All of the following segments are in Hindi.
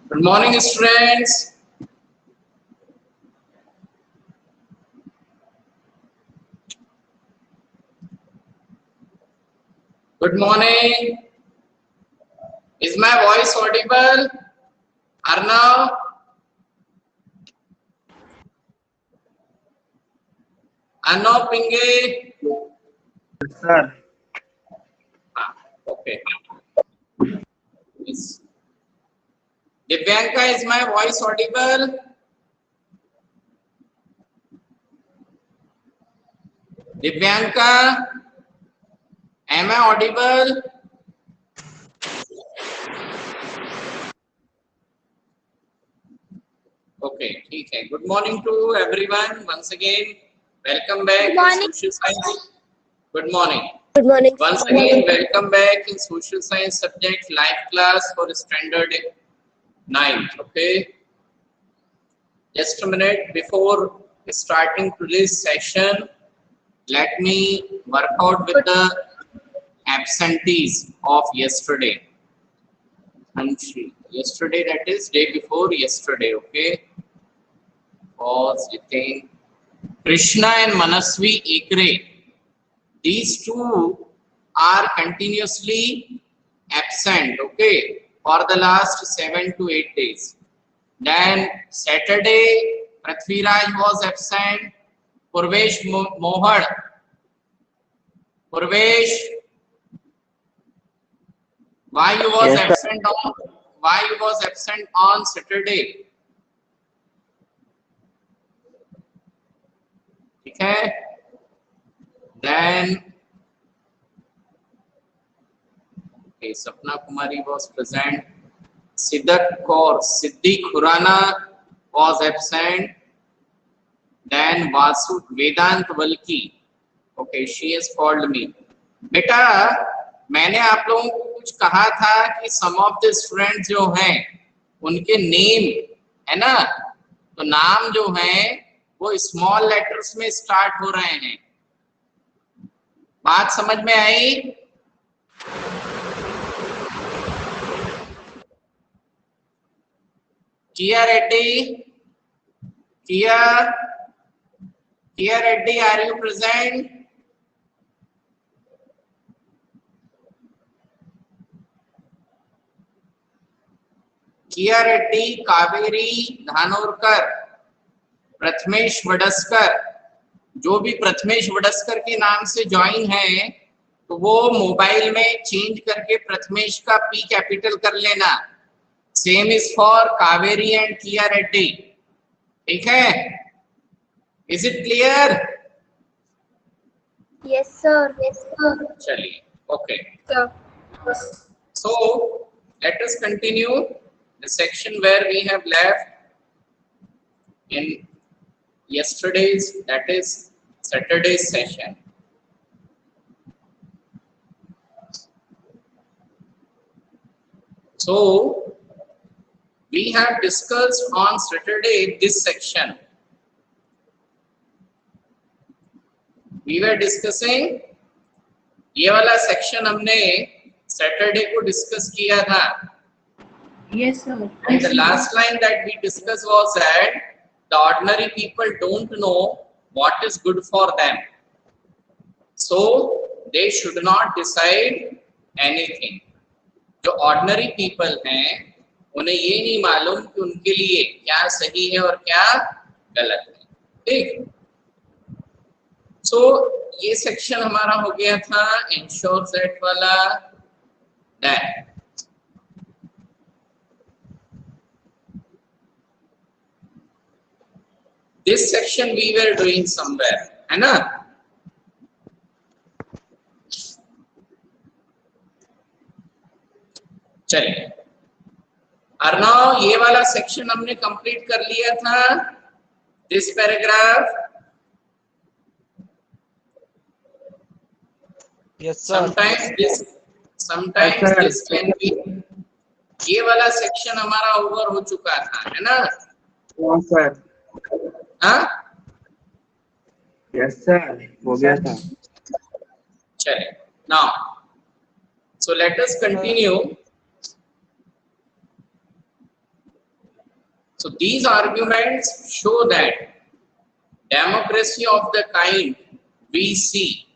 Good morning, students. Good morning. Is my voice audible? Arnav? Arnav Pinge? Sir, Okay. Yes. Divyanka, is my voice audible? Divyanka, am I audible? Okay, ठीक है. Good morning to everyone. Once again, welcome back Good morning. in Social Science. Good morning. Good morning. Once again, welcome back in Social Science subject live class for Standard 9th. Okay. Just a minute before starting today's session, let me work out with the absentees of yesterday. Yesterday, that is day before yesterday. Okay. Pause, Jitain. Krishna and Manasvi Ekre. These two are continuously absent, okay, for the last 7 to 8 days. Then Saturday, Prithviraj was absent. Purvesh Mohad. Purvesh, why you was Yes, sir. absent on? Why you was absent on Saturday? Okay. Then okay, Sapna Kumari was present. Siddharth Kaur, Siddhi Khurana was absent. Then Vasu Vedant Valki. Okay, she has called me. बेटा, मैंने आप लोगों को कुछ कहा था कि some of the students जो हैं, उनके नेम है ना, तो नाम जो हैं वो स्मॉल लेटर्स में स्टार्ट हो रहे हैं. बात समझ में आई? Kia Reddy, Kia Reddy, are you present? Kia Reddy, Kaveri Dhanorkar, Prathamesh वडस्कर. जो भी प्रथमेश वडस्कर के नाम से ज्वाइन है तो वो मोबाइल में चेंज करके प्रथमेश का पी कैपिटल कर लेना. Same is for Kaveri and किया रेड्डी. ठीक है? Is it clear? Yes, sir. Yes, sir. चलिए, okay. Sir. So let us continue the section where we have left in yesterday's, that is Saturday's session. So we have discussed on Saturday this section. We were discussing ये वाला सेक्शन हमने सैटरडे को डिस्कस किया था. Yes, sir. And the last line that we discussed was that the ordinary people don't know what is good for them, so they should not decide anything. जो ordinary people हैं उन्हें ये नहीं मालूम कि उनके लिए क्या सही है और क्या गलत है. ठीक. So ये सेक्शन हमारा हो गया था इंश्योर दैट वाला. Then this section we were doing somewhere, है ना? चलिए, अर्नव, ये वाला सेक्शन हमने कंप्लीट कर लिया था. This paragraph. Yes, sir. sometimes Yes, sir. this can be. ये वाला सेक्शन हमारा ओवर हो चुका था, है ना? Yes, sir. हाँ? Yes, sir. हो गया था. चलिए, now so let us continue. So these arguments show that democracy of the kind we see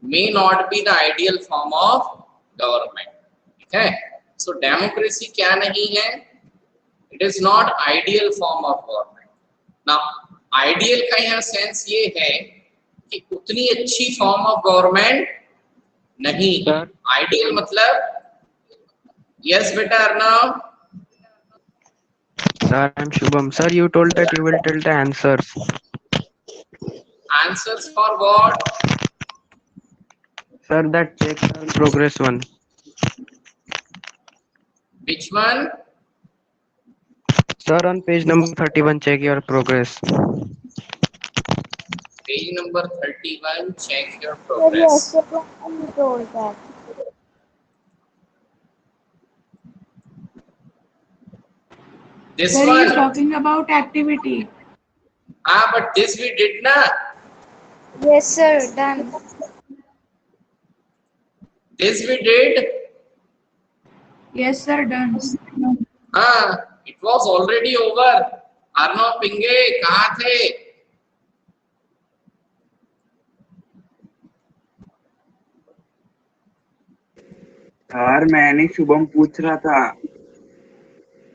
may not be the ideal form of government. ठीक है? So democracy क्या नहीं है? It is not ideal form of government. Now ideal का यहाँ sense ये है कि उतनी अच्छी form of government नहीं. Ideal मतलब yes बेटा Arnav. Sir, I'm Shubham. Sir, you told that you will tell the answers. Answers for what? Sir, that check progress one. Which one? Sir, on page number 31, check your progress. Page number 31, check your Sir, progress. yesterday you told that. This Sir, he is one? talking about activity. Ah, but this we did na. Yes, sir, done. This we did. Yes, sir, done. Ah, it was already over. Arnav Pinge, कहाँ थे? सर, मैंने शुभम पूछ रहा था.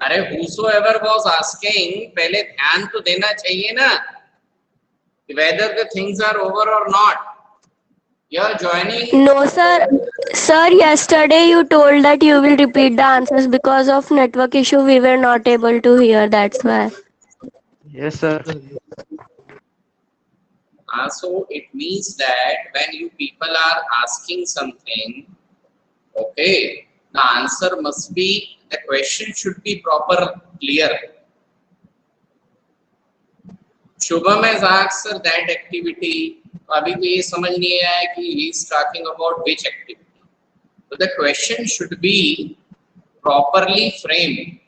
अरे whosoever was asking, पहले ध्यान तो देना चाहिए ना, whether the things are over or not. You are joining. No, sir. Sir, yesterday you told that you will repeat the answers because of network issue. We were not able to hear. That's why. Yes, sir. So it means that when you people are asking something, okay, the answer must be, the question should be proper, clear. Shubham has asked sir that activity. अभी तो ये समझ नहीं आया कि he is talking about which activity. So the question should be properly framed.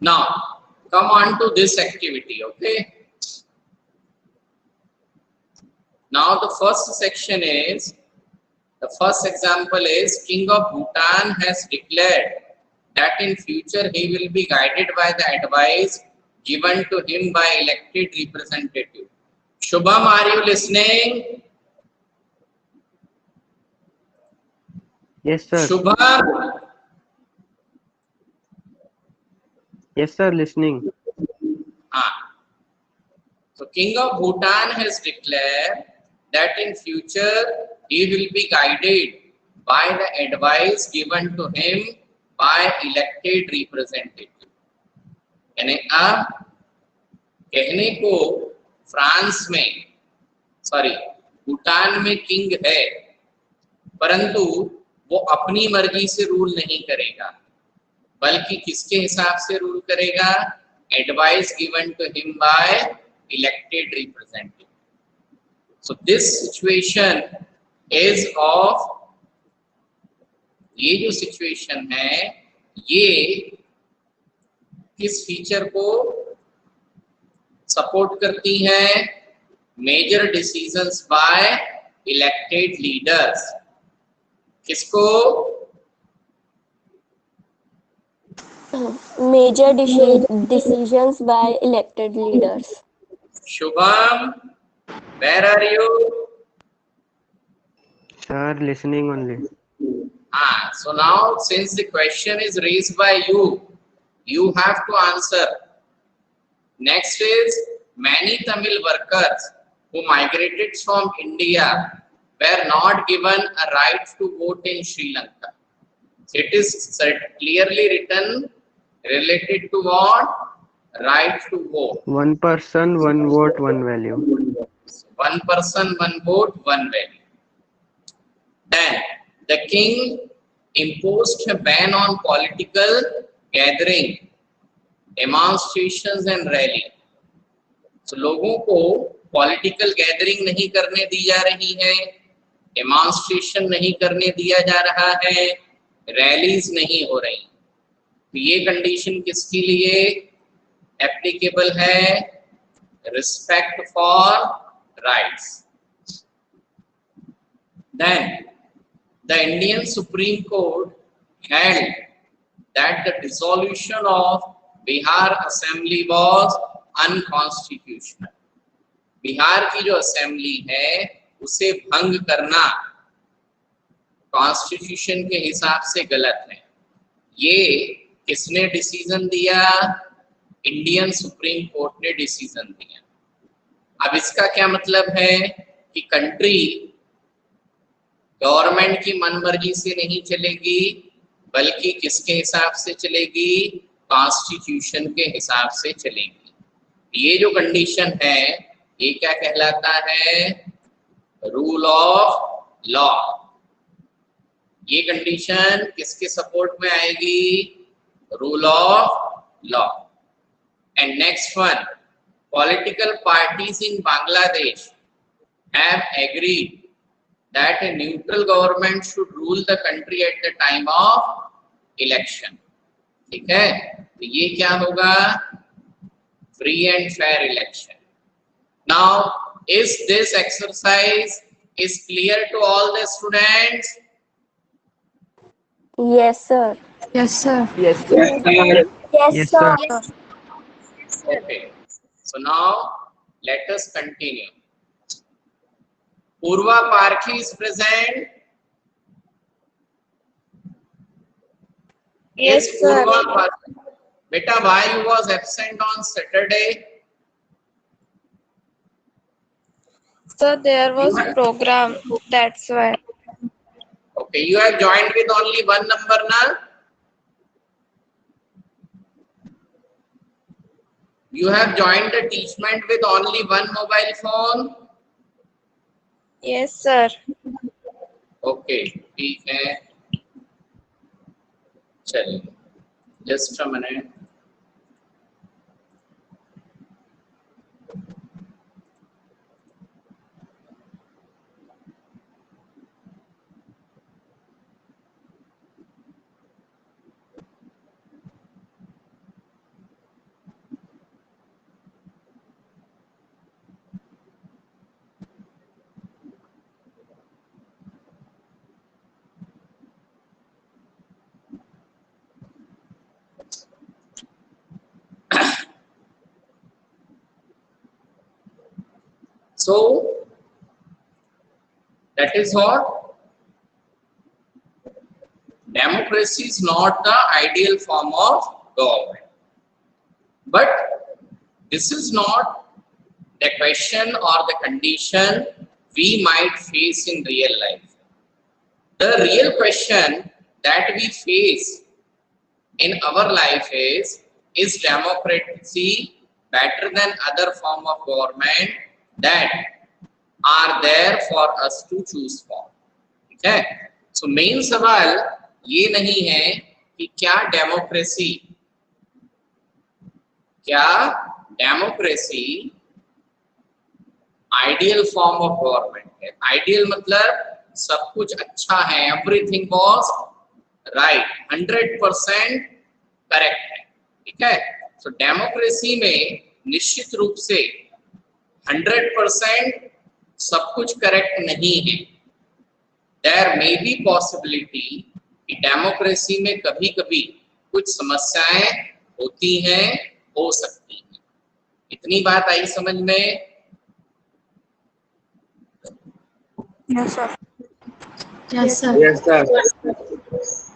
Now come on to this activity, okay? Now the first section is, the first example is, King of Bhutan has declared that in future he will be guided by the advice given to him by elected representative. Shubham, are you listening? Yes, sir. Shubham, Yes, sir, listening. So King of Bhutan has declared that in future he will be guided by the advice given to him by elected representative. यानी अब कहने को फ्रांस में, सॉरी, भूटान में किंग है, परंतु वो अपनी मर्जी से रूल नहीं करेगा, बल्कि किसके हिसाब से रूल करेगा? Advice given to him by elected representative. So this situation is of, ये जो सिचुएशन है ये किस फीचर को सपोर्ट करती है? Major decisions by elected leaders. किसको? Major decisions by elected leaders. Shubham, where are you? Sir, listening only. So now since the question is raised by you, you have to answer. Next is, many Tamil workers who migrated from India were not given a right to vote in Sri Lanka. It is clearly written related to what? Right to vote. One person, one vote, one value. One person, one vote, one value. Then the king imposed a ban on political gathering, demonstrations and rally. So लोगों को political gathering नहीं करने दी जा रही है, demonstration नहीं करने दिया जा रहा है, rallies नहीं हो रही. तो ये कंडीशन किसके लिए एप्लीकेबल है? respect for rights. Then the Indian Supreme Court held that the dissolution of Bihar Assembly was unconstitutional. Bihar की जो असेंबली है उसे भंग करना कॉन्स्टिट्यूशन के हिसाब से गलत है। ये किसने डिसीजन दिया? इंडियन सुप्रीम कोर्ट ने डिसीजन दिया। अब इसका क्या मतलब है कि कंट्री गवर्नमेंट की मनमर्जी से नहीं चलेगी, बल्कि किसके हिसाब से चलेगी? कॉन्स्टिट्यूशन के हिसाब से चलेगी। ये जो कंडीशन है ये क्या कहलाता है? Rule of law. ये कंडीशन किसके सपोर्ट में आएगी? Rule of law. And next one, political parties in Bangladesh have agreed that a neutral government should rule the country at the time of election. ठीक है, तो ये क्या होगा? Free and fair election. Now, is this exercise is clear to all the students? Yes, sir. Yes, sir. Yes, sir. Yes, sir. Okay. So now let us continue. Purva Parkhi is present. Yes, sir. Purva Parkhi. Beta, why you was absent on Saturday? So there was program, that's why. Okay, you have joined with only one number, na? You have joined the teachment with only one mobile phone. Yes, sir. Okay, ठीक है, चलिए, just a minute. So that is what democracy is not the ideal form of government, but this is not the question or the condition we might face in real life. The real question that we face in our life is democracy better than other form of government that are there for us to choose for? ठीक है, सो मेन सवाल ये नहीं है कि क्या democracy ideal form of government है। आइडियल मतलब सब कुछ अच्छा है, एवरीथिंग वाज राइट, 100% करेक्ट है। ठीक है, सो डेमोक्रेसी में निश्चित रूप से 100% सब कुछ करेक्ट नहीं है। देयर मे बी पॉसिबिलिटी कि डेमोक्रेसी में कभी कभी कुछ समस्याएं होती हैं, हो सकती हैं। इतनी बात आई समझ में? Yes, sir. Yes, sir. Yes, sir.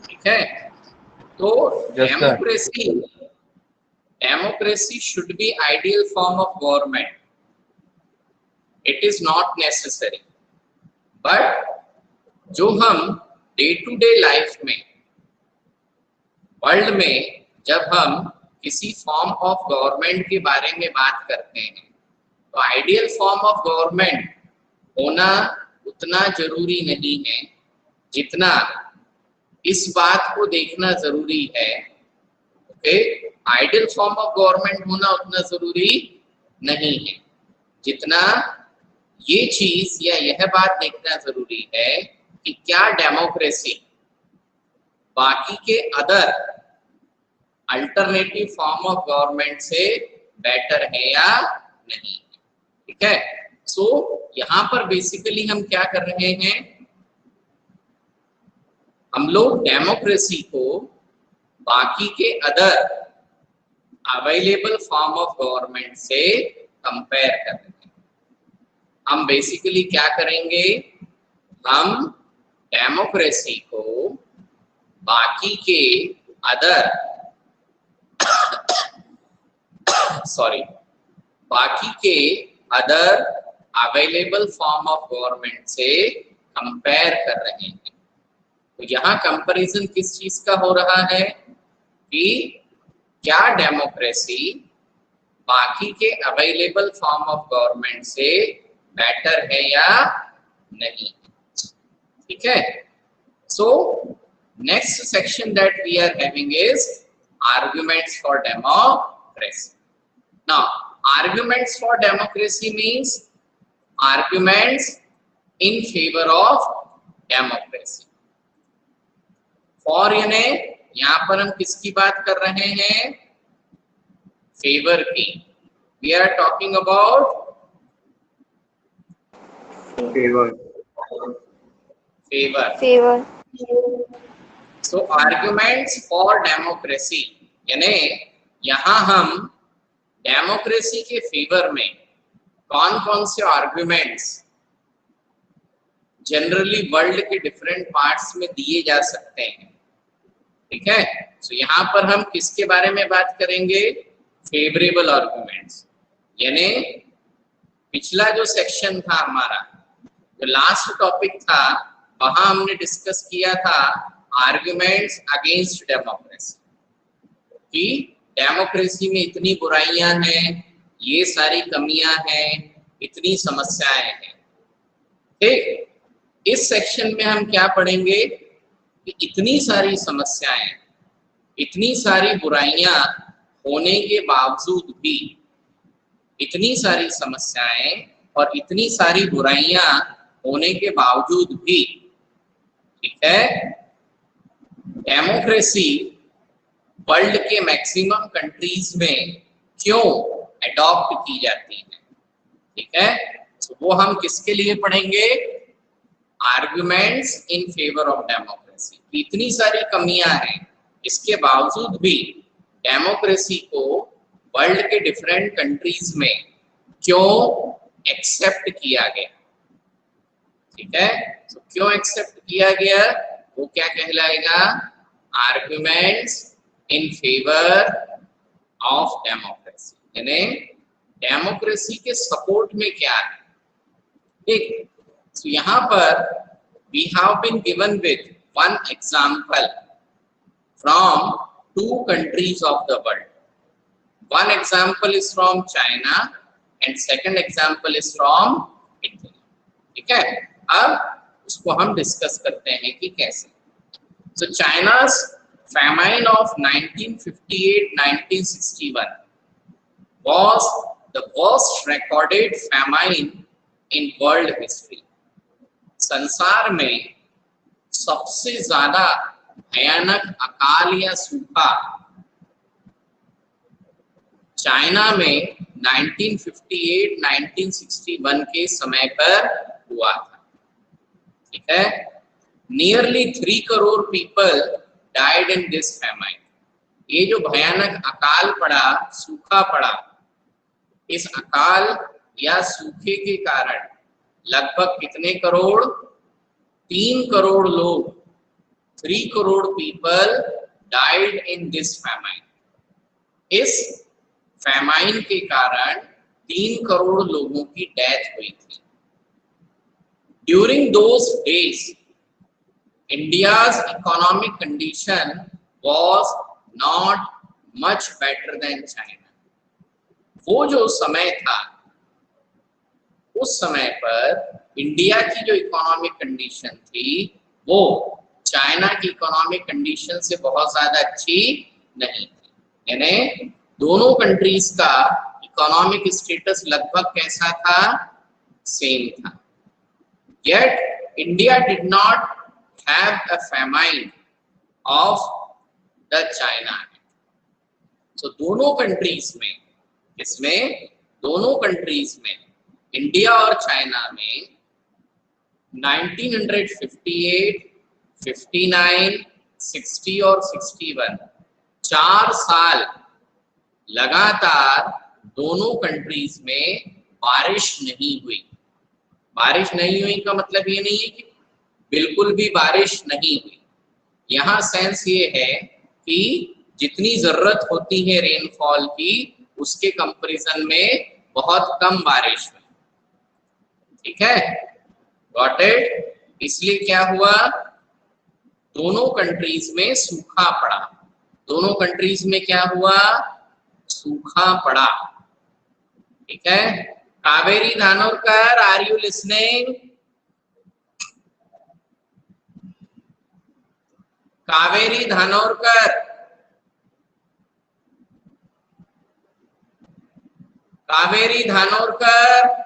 ठीक है, तो Yes, sir. Democracy should be ideal form of government. It is not necessary, but जो हम डे टू डे लाइफ में वर्ल्ड में जब हम किसी फॉर्म ऑफ गवर्नमेंट के बारे में बात करते हैं तो आइडियल फॉर्म ऑफ गवर्नमेंट होना उतना जरूरी नहीं है जितना इस बात को देखना जरूरी है। Okay, ideal form of government होना उतना जरूरी नहीं है जितना ये चीज या यह बात देखना जरूरी है कि क्या डेमोक्रेसी बाकी के other alternative form of government से बेटर है या नहीं है। ठीक है, सो यहाँ पर बेसिकली हम क्या कर रहे हैं, हम लोग डेमोक्रेसी को बाकी के other available form of government से कंपेयर कर रहे हैं। हम बेसिकली क्या करेंगे, हम डेमोक्रेसी को बाकी के अदर बाकी के other available form of government से कंपेयर कर रहे हैं। तो यहाँ कंपैरिजन किस चीज का हो रहा है कि क्या डेमोक्रेसी बाकी के अवेलेबल फॉर्म ऑफ गवर्नमेंट से बेटर है या नहीं। ठीक है, so next section that we are having is arguments for democracy. Now arguments for democracy means arguments in favour of democracy. For यानी यहाँ पर हम किसकी बात कर रहे हैं, फेवर की। We are talking about favour. So arguments for democracy यानी यहाँ हम डेमोक्रेसी के फेवर में कौन कौन से आर्गुमेंट्स जनरली वर्ल्ड के डिफरेंट पार्ट्स में दिए जा सकते हैं। ठीक है, तो यहाँ पर हम किसके बारे में बात करेंगे, फेवरेबल आर्गुमेंट्स। यानी पिछला जो सेक्शन था हमारा, जो लास्ट टॉपिक था, वहां हमने डिस्कस किया था आर्गुमेंट्स अगेंस्ट डेमोक्रेसी, कि डेमोक्रेसी में इतनी बुराइयां हैं, ये सारी कमियां हैं, इतनी समस्याएं हैं। ठीक, इस सेक्शन में हम क्या पढ़ेंगे कि इतनी सारी समस्याएं, इतनी सारी बुराइयां होने के बावजूद भी, इतनी सारी समस्याएं और इतनी सारी बुराइयां होने के बावजूद भी, ठीक है, डेमोक्रेसी वर्ल्ड के मैक्सिमम कंट्रीज में क्यों अडॉप्ट की जाती है। ठीक है, तो वो हम किसके लिए पढ़ेंगे, arguments in favour of democracy. इतनी सारी कमियां हैं, इसके बावजूद भी डेमोक्रेसी को वर्ल्ड के डिफरेंट कंट्रीज में क्यों एक्सेप्ट किया गया। ठीक है, तो क्यों एक्सेप्ट किया गया, वो क्या कहलाएगा, arguments in favour of democracy. यानी डेमोक्रेसी के सपोर्ट में क्या है। ठीक, तो यहाँ पर we have been given with one example from two countries of the world. One example is from China and second example is from Italy. ठीक है, अब उसको हम डिस्कस करते हैं कि कैसे। So China's famine of 1958-1961 was the worst recorded famine in world history. संसार में सबसे ज्यादा भयानक अकाल या सूखा चाइना में 1958-1961 के समय पर हुआ था। ठीक है, nearly 3 crore people died in this famine. ये जो भयानक अकाल पड़ा, सूखा पड़ा, इस अकाल या सूखे के कारण लगभग कितने करोड़, 3 करोड़ लोग, 3 crore people died in this famine. इस फैमाइन के कारण 3 करोड़ लोगों की डेथ हुई थी। During those days India's economic condition was not much better than China. वो जो समय था, उस समय पर इंडिया की जो इकोनॉमिक कंडीशन थी वो चाइना की इकोनॉमिक कंडीशन से बहुत ज्यादा अच्छी नहीं थी। यानी दोनों कंट्रीज का इकोनॉमिक स्टेटस लगभग कैसा था, सेम था। Yet India did not have a famine of the China. So दोनों कंट्रीज में, इसमें दोनों कंट्रीज में, इंडिया और चाइना में 1958, 59, 60 और 61 4 साल लगातार दोनों कंट्रीज में बारिश नहीं हुई। बारिश नहीं हुई का मतलब ये नहीं है कि बिल्कुल भी बारिश नहीं हुई। यहाँ सेंस ये है कि जितनी जरूरत होती है रेनफॉल की उसके कंपैरिजन में बहुत कम बारिश हुई। ठीक है, गॉट इट। इसलिए क्या हुआ, दोनों कंट्रीज में सूखा पड़ा। दोनों कंट्रीज में क्या हुआ, सूखा पड़ा। ठीक है, Kaveri Dhanorkar, are you listening? Kaveri Dhanorkar, Kaveri Dhanorkar,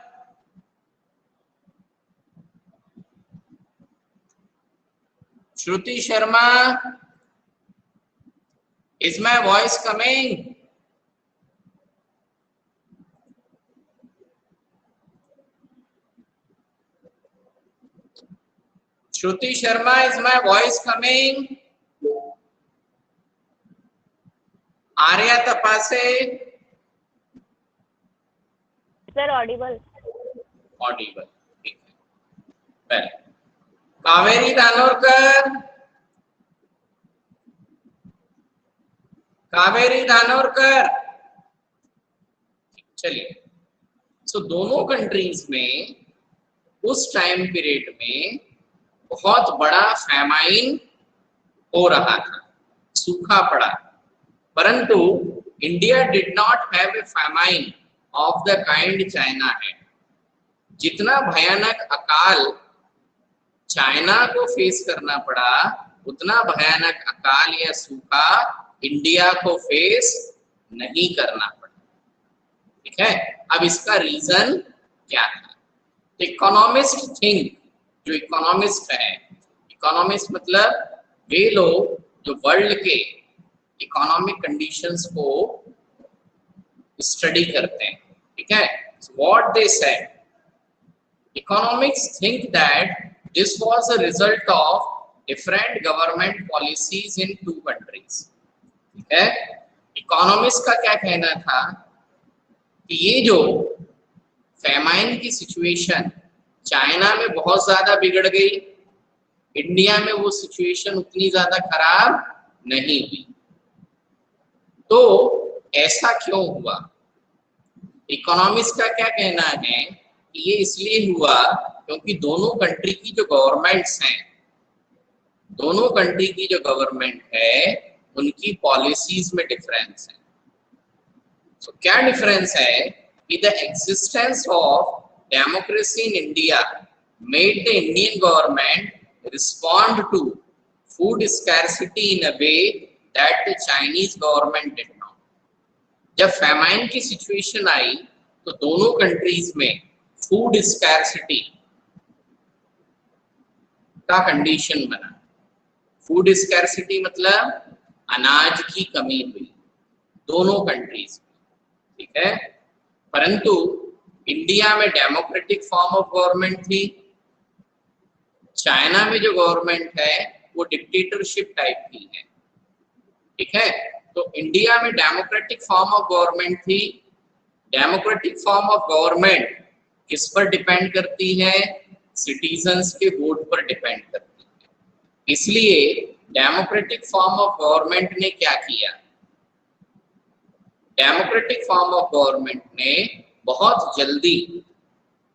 Shruti Sharma, is my voice coming? Shruti Sharma, is my voice coming? Arya Tapase, sir audible. Audible, ठीक है। कावेरी धानोरकर, कावेरी धानोरकर, चलिए। सो दोनों कंट्रीज में उस टाइम पीरियड में बहुत बड़ा फैमाइन हो रहा था, सूखा पड़ा। परंतु India did not have a famine of the kind China है। जितना भयानक अकाल चाइना को फेस करना पड़ा, उतना भयानक अकाल या सूखा इंडिया को फेस नहीं करना पड़ा। ठीक है, अब इसका रीजन क्या था? इकोनॉमिस्ट थिंक, जो इकोनॉमिस्ट है, इकोनॉमिस्ट मतलब वे लोग जो वर्ल्ड के इकोनॉमिक कंडीशंस को स्टडी करते हैं। ठीक है, what they said, economics think that this was a result of different government policies in two countries. ठीक है, इकोनॉमिस्ट का क्या कहना था कि ये जो फैमाइन की सिचुएशन चाइना में बहुत ज्यादा बिगड़ गई, इंडिया में वो सिचुएशन उतनी ज्यादा खराब नहीं हुई। तो ऐसा क्यों हुआ? इकोनॉमिस्ट का क्या कहना है कि ये इसलिए हुआ क्योंकि दोनों कंट्री की जो गवर्नमेंट्स हैं, दोनों कंट्री की जो गवर्नमेंट है उनकी पॉलिसीज में डिफरेंस है। तो क्या डिफरेंस है कि the existence of democracy in India made the Indian government respond to food scarcity in a way that the Chinese government did not. जब फैमाइन की सिचुएशन आई तो दोनों कंट्रीज में फूड स्कैर्सिटी का कंडीशन बना। फूड स्कैर्सिटी मतलब अनाज की कमी हुई दोनों कंट्रीज में। ठीक है, परंतु इंडिया में डेमोक्रेटिक फॉर्म ऑफ गवर्नमेंट थी, चाइना में जो गवर्नमेंट है वो डिक्टेटरशिप टाइप की है। ठीक है, तो इंडिया में डेमोक्रेटिक फॉर्म ऑफ गवर्नमेंट थी। डेमोक्रेटिक फॉर्म ऑफ गवर्नमेंट किस पर डिपेंड करती है? सिटीजन्स के वोट पर डिपेंड करती है। इसलिए डेमोक्रेटिक फॉर्म ऑफ गवर्नमेंट ने क्या किया? डेमोक्रेटिक फॉर्म ऑफ गवर्नमेंट ने बहुत जल्दी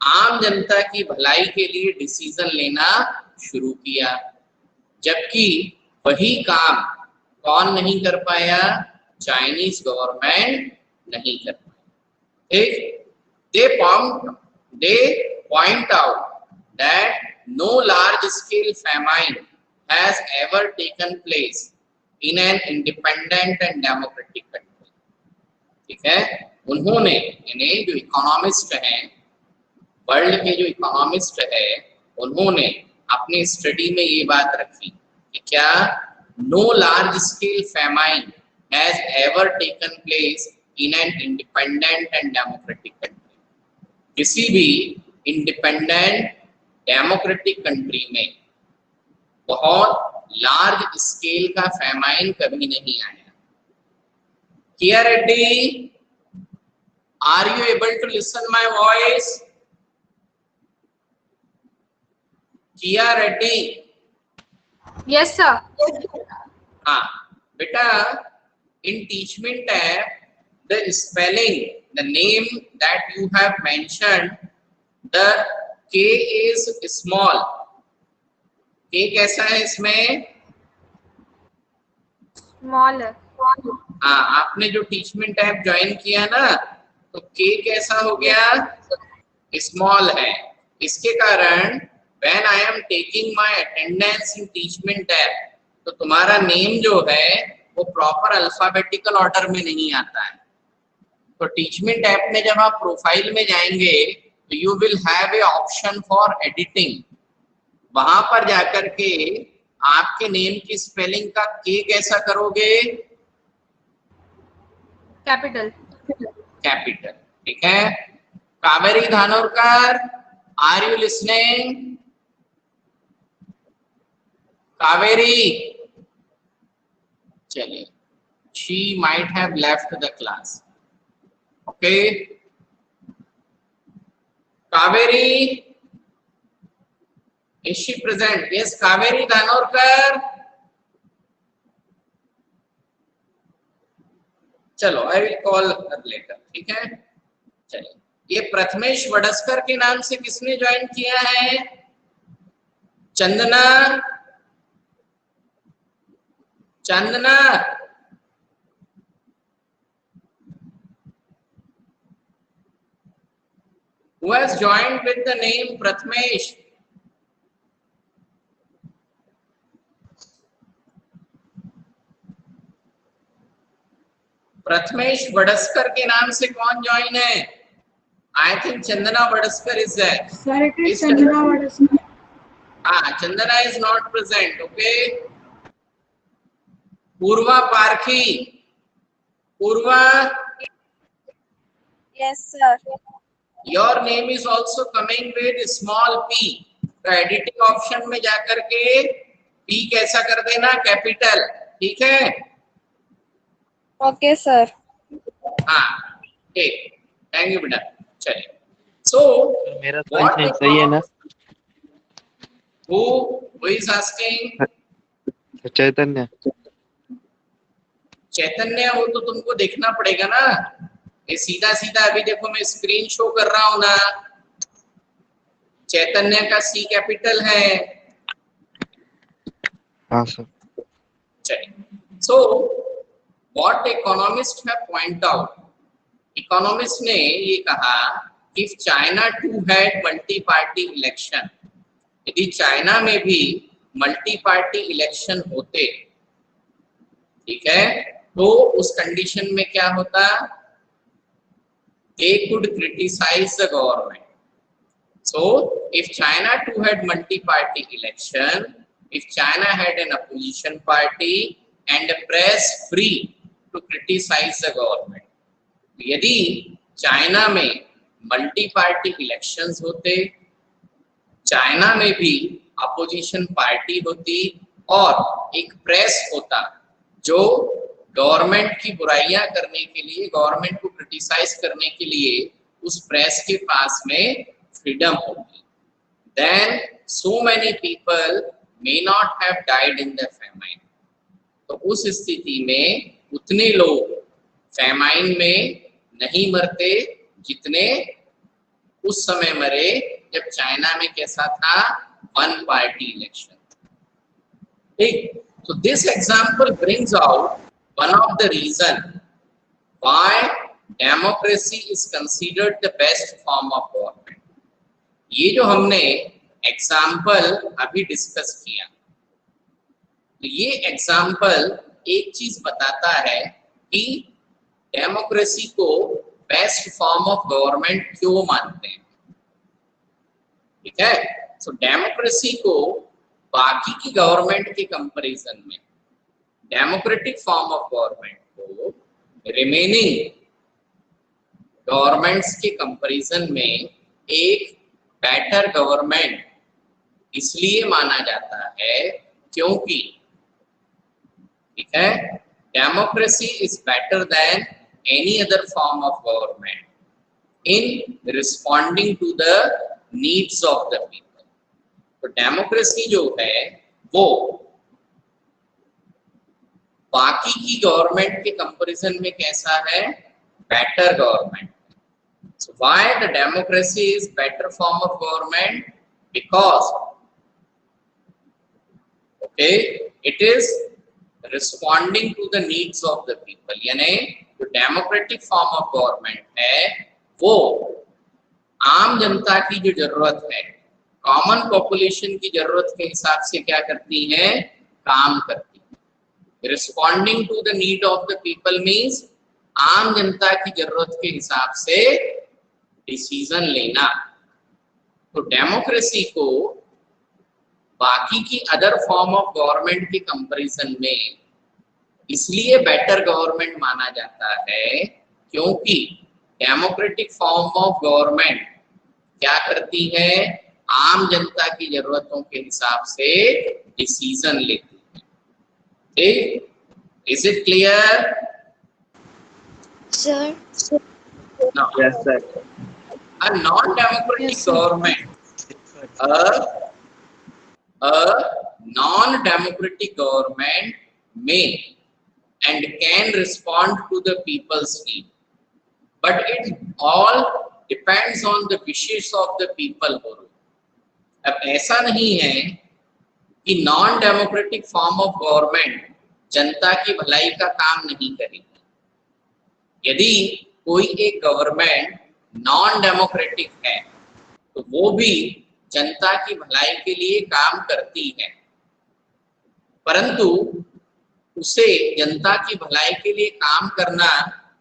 आम जनता की भलाई के लिए डिसीजन लेना शुरू किया, जबकि वही काम कौन नहीं कर पाया? चाइनीज गवर्नमेंट नहीं कर पाई। ठीक, they point out that no large scale famine has ever taken place in an independent and democratic country. ठीक है, उन्होंने इन्हें जो इकोनॉमिस्ट हैं, वर्ल्ड के जो इकोनॉमिस्ट है, उन्होंने अपनी स्टडी में ये बात रखी कि क्या no large scale famine has ever taken place in an independent and democratic country. किसी भी इंडिपेंडेंट डेमोक्रेटिक कंट्री में बहुत लार्ज स्केल का फैमाइन कभी नहीं आया। Kiya Reddy, are you able to listen my voice? Kiya Reddy? Yes, sir. हाँ बेटा, in teachment tab, the spelling, the name that you have mentioned, the K is small. K कैसा है इसमें? Smaller. हाँ, आपने जो टीचमेंट टैब ज्वाइन किया ना, तो K कैसा हो गया? स्मॉल है। इसके कारण when I am taking my attendance in teachment tab, तो तुम्हारा नेम जो है वो प्रॉपर अल्फाबेटिकल ऑर्डर में नहीं आता है। तो टीचमेंट ऐप में जब आप प्रोफाइल में जाएंगे तो you will have A option for editing. वहां पर जाकर के आपके नेम की स्पेलिंग का के कैसा करोगे? Capital. कैपिटल। ठीक है। Kaveri Dhanorkar, are you listening? Kaveri, चलिए, she might have left the class. Okay, Kaveri, is she present? Yes, Kaveri Dhanorkar. चलो, I will call her later. ठीक है, चलिए। ये प्रथमेश वडस्कर के नाम से किसने ज्वाइन किया है? Chandana, Chandana, who has joined with the name Prathamesh? Prathamesh वडस्कर के नाम से कौन ज्वाइन है? I think Chandana Vadaskar is there. Sir, it is Chandana Vadasana. हाँ, Chandana is not present. Okay, Purva Parkhi, Purva, Yes, sir. Your name is also coming with small P. तो एडिटिंग ऑप्शन में जाकर के पी कैसा कर देना? कैपिटल। ठीक है। Okay, sir. हाँ, ठीक, थैंक यू बेटा। चलिए, सो मेरा तो सही है ना? who is asking? चैतन्य। चैतन्य, वो तो तुमको देखना पड़ेगा ना। ये सीधा सीधा अभी देखो मैं स्क्रीन शो कर रहा हूं ना। चैतन्य का सी कैपिटल है। हाँ सर। चलिए, so what economist have point out, economist ने ये कहा कि China too had multi party election, यदि चाइना में भी मल्टी पार्टी इलेक्शन होते, ठीक है, तो उस कंडीशन में क्या होता? They could criticize the government. So, if China too had multi-party election, if China had an opposition party and a press free to criticize the government, यदि चाइना में मल्टी-पार्टी इलेक्शंस होते, चाइना में भी अपोजिशन पार्टी होती और एक प्रेस होता जो गवर्नमेंट की बुराइयां करने के लिए, गवर्नमेंट को क्रिटिसाइज करने के लिए उस प्रेस के पास में फ्रीडम होगी, then so many people may not have died in the famine. तो उस स्थिति में उतने लोग फैमाइन में नहीं मरते जितने उस समय मरे जब चाइना में कैसा था? One party election. ठीक, तो this example brings out one of the reason why democracy is considered the best form of government. ये जो हमने एग्जाम्पल अभी डिस्कस किया, तो ये एग्जाम्पल एक चीज बताता है कि डेमोक्रेसी को बेस्ट फॉर्म ऑफ गवर्नमेंट क्यों मानते हैं। ठीक है, सो डेमोक्रेसी को बाकी की गवर्नमेंट के कंपैरिजन में, डेमोक्रेटिक फॉर्म ऑफ गवर्नमेंट को रिमेनिंग गवर्नमेंट्स के कंपैरिजन में एक बेटर गवर्नमेंट इसलिए माना जाता है क्योंकि, ठीक है, democracy is better than any other form of government in responding to the needs of the people. तो डेमोक्रेसी जो है वो बाकी की गवर्नमेंट के कंपैरिजन में कैसा है, better government. So why the democracy is better form of government? Because okay, it is responding to the needs of the people। यानी जो डेमोक्रेटिक फॉर्म ऑफ गवर्नमेंट है वो आम जनता की जो जरूरत है, कॉमन पॉपुलेशन की जरूरत के हिसाब से क्या करती है, काम करती है। Responding to the need of the people means आम जनता की जरूरत के हिसाब से डिसीजन लेना। तो डेमोक्रेसी को बाकी की अदर फॉर्म ऑफ गवर्नमेंट के कंपैरिजन में इसलिए बेटर गवर्नमेंट माना जाता है क्योंकि डेमोक्रेटिक फॉर्म ऑफ गवर्नमेंट क्या करती है, आम जनता की जरूरतों के हिसाब से डिसीजन लेती है। ठीक, is it clear? Sir. Now, Yes, sir. a non-democratic Yes, sir. government, a non-democratic government may and can respond to the people's need, but it all depends on the wishes of the people who rule। अब ऐसा नहीं है कि non democratic form of government जनता की भलाई का काम नहीं करेगी। यदि कोई एक गवर्नमेंट नॉन डेमोक्रेटिक है तो वो भी जनता की भलाई के लिए काम करती है, परंतु उसे जनता की भलाई के लिए काम करना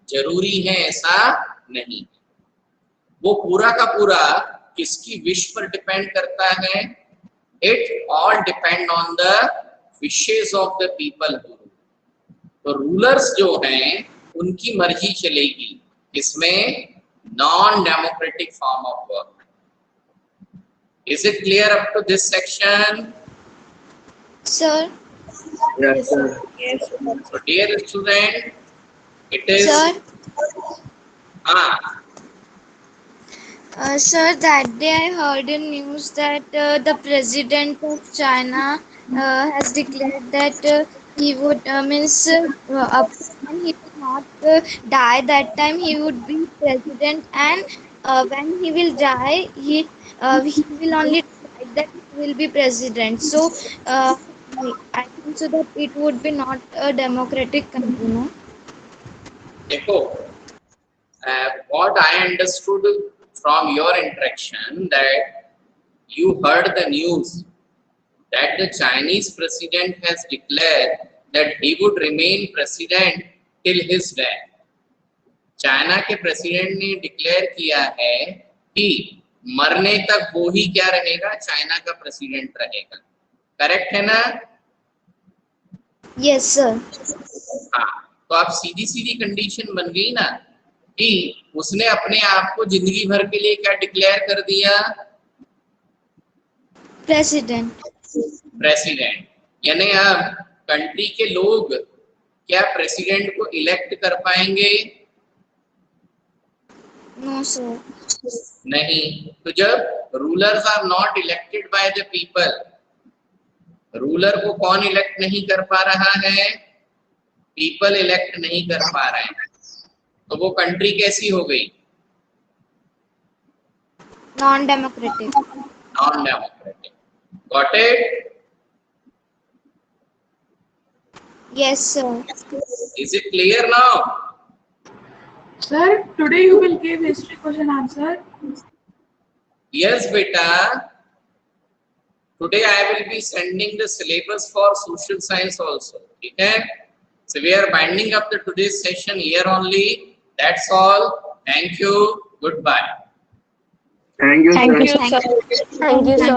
जरूरी है ऐसा नहीं। वो पूरा का पूरा किसकी विश पर डिपेंड करता है? It all depend on the wishes of the people who rule. तो रूलर्स जो हैं उनकी मर्जी चलेगी, इसमें non democratic form of government. Is it clear up to this section? Sir. Yes, sir. Yes, sir. So dear student, it is Sir. Sir, that day I heard in news that the president of China has declared that he would when he will not die, that time he would be president, and when he will die, he will only decide that he will be president. So I think so that it would be not a democratic country, no? देखो, what I understood from your interaction that you heard the news that the Chinese president has declared that he would remain president till his death। China के प्रेसिडेंट ने डिक्लेयर किया है कि मरने तक वो ही क्या रहेगा, चाइना का प्रेसिडेंट रहेगा। करेक्ट है ना? Yes, sir. हाँ, तो आप सीधी सीधी कंडीशन बन गई ना कि उसने अपने आप को जिंदगी भर के लिए क्या डिक्लेयर कर दिया? President. प्रेसिडेंट। यानी अब कंट्री के लोग क्या प्रेसिडेंट को इलेक्ट कर पाएंगे? No, sir. नहीं। तो जब rulers are not elected by the people, ruler को कौन इलेक्ट नहीं कर पा रहा है? पीपल इलेक्ट नहीं कर पा रहे हैं, तो वो कंट्री कैसी हो गई? Non-democratic. Non democratic. Got it? Yes, sir. Is it clear now? Sir, today you will give history question answer. Yes, beta. Today I will be sending the syllabus for social science also. Okay? So we are binding up the today's session here only. That's all. Thank you. Goodbye. Thank you, sir. Thank you, sir.